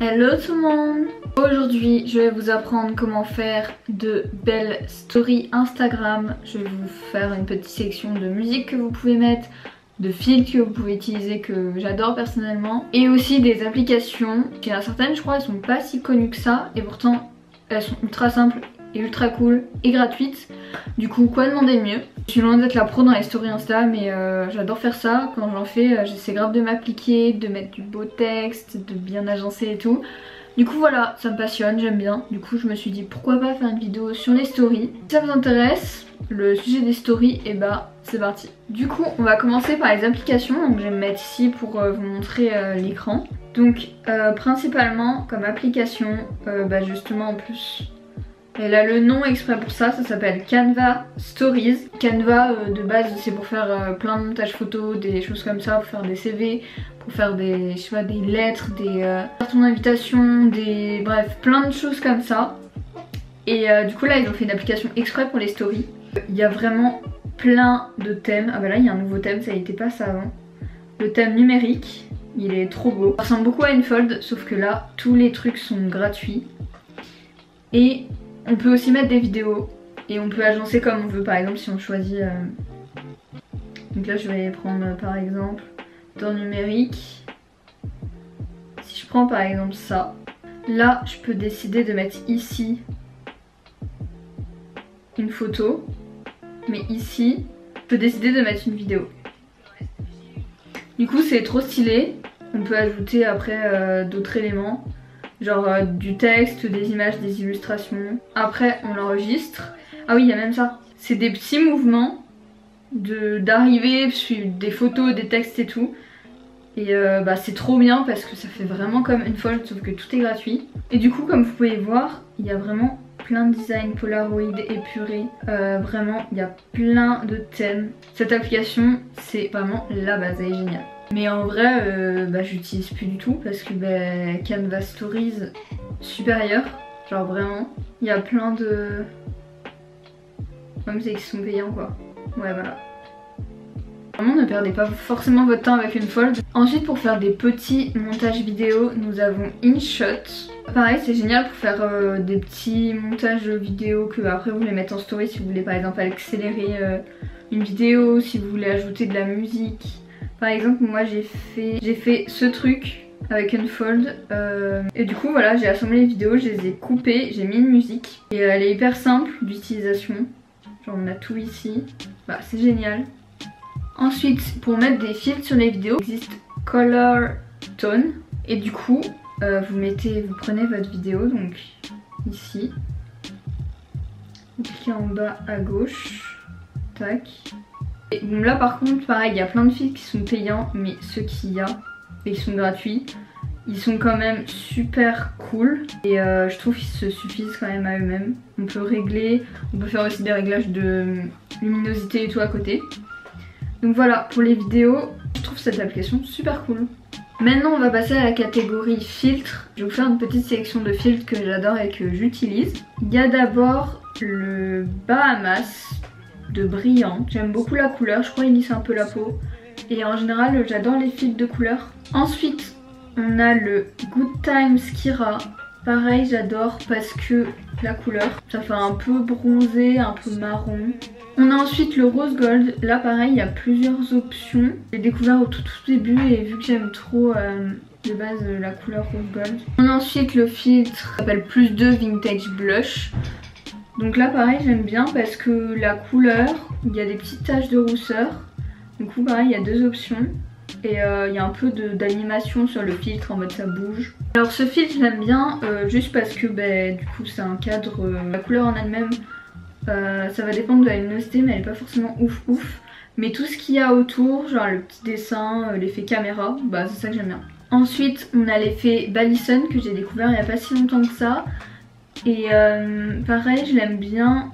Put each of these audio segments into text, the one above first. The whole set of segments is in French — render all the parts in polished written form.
Hello tout le monde! Aujourd'hui je vais vous apprendre comment faire de belles stories Instagram. Je vais vous faire une petite section de musique que vous pouvez mettre, de filtres que vous pouvez utiliser que j'adore personnellement, et aussi des applications. Il y en a certaines, je crois, elles sont pas si connues que ça et pourtant elles sont ultra simples et ultra cool et gratuites. Du coup, quoi demander de mieux? Je suis loin d'être la pro dans les stories Insta, mais j'adore faire ça. Quand j'en fais, j'essaie grave de m'appliquer, de mettre du beau texte, de bien agencer et tout. Du coup voilà, ça me passionne, j'aime bien. Du coup je me suis dit pourquoi pas faire une vidéo sur les stories. Si ça vous intéresse, le sujet des stories, et bah c'est parti. Du coup on va commencer par les applications. Donc je vais me mettre ici pour vous montrer l'écran. Donc principalement comme application, justement en plus elle a le nom exprès pour ça, ça s'appelle Canva Stories. Canva de base c'est pour faire plein de montages photos, des choses comme ça, pour faire des CV, pour faire des, je sais pas, des lettres, des cartons d'invitation, des... bref, plein de choses comme ça. Et du coup là ils ont fait une application exprès pour les stories. Il y a vraiment plein de thèmes. Ah bah là il y a un nouveau thème, ça n'était pas ça avant. Le thème numérique, il est trop beau. Ça ressemble beaucoup à Unfold, sauf que là tous les trucs sont gratuits. Et on peut aussi mettre des vidéos et on peut agencer comme on veut, par exemple si on choisit... Donc là je vais prendre par exemple dans numérique. Si je prends par exemple ça, là je peux décider de mettre ici une photo, mais ici je peux décider de mettre une vidéo. Du coup c'est trop stylé, on peut ajouter après d'autres éléments. Genre du texte, des images, des illustrations. Après on l'enregistre. Ah oui il y a même ça. C'est des petits mouvements d'arrivée, des photos, des textes et tout. Et c'est trop bien parce que ça fait vraiment comme Unfold sauf que tout est gratuit. Et du coup comme vous pouvez voir, il y a vraiment plein de designs Polaroid épurés. Vraiment il y a plein de thèmes. Cette application c'est vraiment la base, elle est géniale. Mais en vrai, j'utilise plus du tout parce que Canva Stories supérieur, genre vraiment, il y a plein de... Même c'est qu'ils sont payants quoi. Ouais voilà. Vraiment ne perdez pas forcément votre temps avec Unfold. Ensuite pour faire des petits montages vidéo, nous avons InShot. Pareil c'est génial pour faire des petits montages vidéo que après vous les mettez en story si vous voulez par exemple accélérer une vidéo, si vous voulez ajouter de la musique. Par exemple moi j'ai fait ce truc avec Unfold et du coup voilà j'ai assemblé les vidéos, je les ai coupées, j'ai mis une musique et elle est hyper simple d'utilisation. Genre on a tout ici, c'est génial. Ensuite pour mettre des filtres sur les vidéos, il existe Color Tone et du coup vous prenez votre vidéo donc ici, vous cliquez en bas à gauche, tac. Et bon là par contre pareil il y a plein de filtres qui sont payants mais ceux qu'il y a et qui sont gratuits ils sont quand même super cool et je trouve qu'ils se suffisent quand même à eux-mêmes. On peut régler, on peut faire aussi des réglages de luminosité et tout à côté. Donc voilà pour les vidéos, je trouve cette application super cool. Maintenant on va passer à la catégorie filtres. Je vais vous faire une petite sélection de filtres que j'adore et que j'utilise. Il y a d'abord le Bahamas de brillant, j'aime beaucoup la couleur, je crois qu'il lisse un peu la peau et en général j'adore les filtres de couleur. Ensuite on a le Good Times Kira, pareil j'adore parce que la couleur, ça fait un peu bronzé, un peu marron. On a ensuite le Rose Gold, là pareil il y a plusieurs options. J'ai découvert au tout début et vu que j'aime trop de base la couleur Rose Gold. On a ensuite le filtre qui s'appelle Plus 2 Vintage Blush. Donc là pareil j'aime bien parce que la couleur, il y a des petites taches de rousseur. Du coup pareil il y a deux options. Et il y a un peu d'animation sur le filtre en mode ça bouge. Alors ce filtre je l'aime bien juste parce que du coup c'est un cadre, la couleur en elle-même ça va dépendre de la luminosité mais elle est pas forcément ouf. Mais tout ce qu'il y a autour, genre le petit dessin, l'effet caméra, c'est ça que j'aime bien. Ensuite on a l'effet Ballison que j'ai découvert il n'y a pas si longtemps que ça. Et pareil je l'aime bien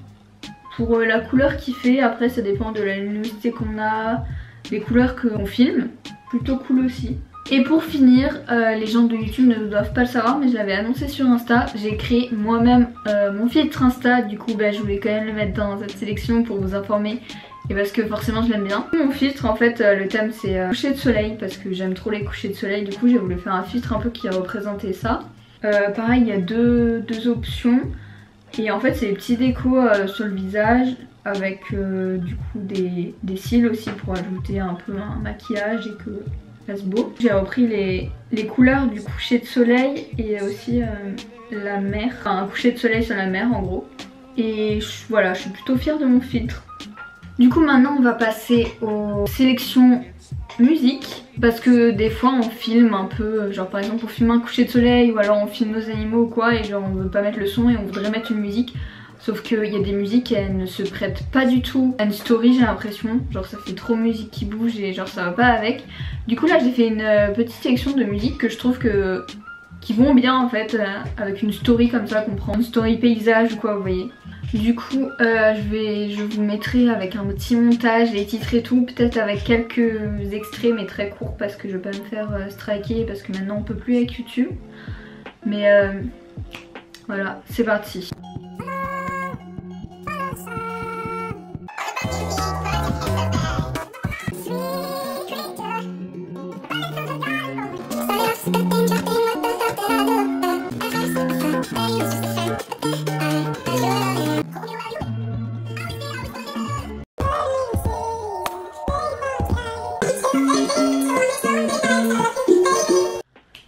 pour la couleur qu'il fait, après ça dépend de la luminosité qu'on a, des couleurs qu'on filme, plutôt cool aussi. Et pour finir, les gens de YouTube ne doivent pas le savoir mais je l'avais annoncé sur Insta, j'ai créé moi-même mon filtre Insta, du coup je voulais quand même le mettre dans cette sélection pour vous informer et parce que forcément je l'aime bien. Mon filtre en fait le thème c'est coucher de soleil parce que j'aime trop les couchers de soleil, du coup j'ai voulu faire un filtre un peu qui représentait ça. Pareil il y a deux options et en fait c'est des petits décos sur le visage avec du coup des cils aussi pour ajouter un peu un maquillage et que ça fasse beau. J'ai repris les couleurs du coucher de soleil et aussi la mer, enfin un coucher de soleil sur la mer en gros. Et voilà, je suis plutôt fière de mon filtre. Du coup maintenant on va passer aux sélections musique parce que des fois on filme un peu, genre par exemple on filme un coucher de soleil ou alors on filme nos animaux ou quoi et genre on veut pas mettre le son et on voudrait mettre une musique. Sauf qu'il y a des musiques elles ne se prêtent pas du tout à une story j'ai l'impression. Genre ça fait trop musique qui bouge et genre ça va pas avec. Du coup là j'ai fait une petite sélection de musique que je trouve qui vont bien en fait avec une story comme ça qu'on prend. Une story paysage ou quoi vous voyez. Du coup je vous mettrai avec un petit montage, les titres et tout, peut-être avec quelques extraits mais très courts parce que je vais pas me faire striker parce que maintenant on peut plus avec YouTube. Mais voilà, c'est parti.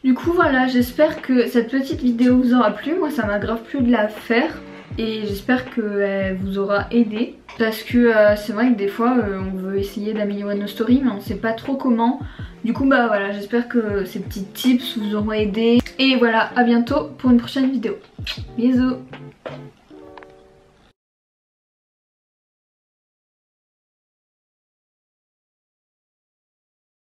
Du coup voilà, j'espère que cette petite vidéo vous aura plu. Moi ça m'a grave plu de la faire et j'espère qu'elle vous aura aidé. Parce que c'est vrai que des fois on veut essayer d'améliorer nos stories mais on sait pas trop comment. Du coup bah voilà, j'espère que ces petits tips vous auront aidé. Et voilà, à bientôt pour une prochaine vidéo. Bisous.